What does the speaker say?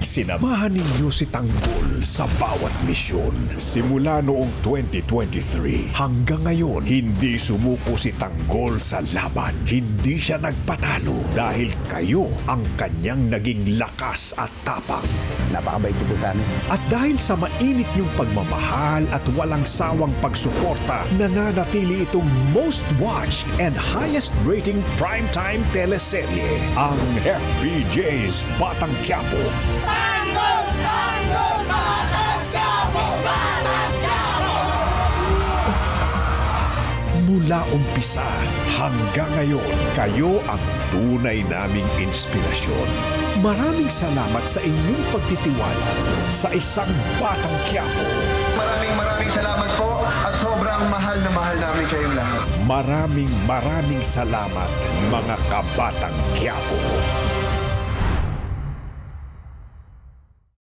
Sinamahan ninyo si Tanggol sa bawat misyon. Simula noong 2023 hanggang ngayon, hindi sumuko si Tanggol sa laban. Hindi siya nagpatalo dahil kayo ang kanyang naging lakas at tapang. Napakabait niyo po sa amin. At dahil sa mainit niyong pagmamahal at walang sawang pagsuporta, nananatili itong most watched and highest rating primetime teleserye, ang FBJ's Batang Quiapo. Tanggol! Tanggol! Batang Quiapo! Batang Quiapo! Mula umpisa hanggang ngayon, kayo ang tunay naming inspirasyon. Maraming salamat sa inyong pagtitiwala sa isang Batang Quiapo. Maraming salamat po at sobrang mahal na mahal namin kayong lahat. Maraming salamat, mga kabatang Quiapo.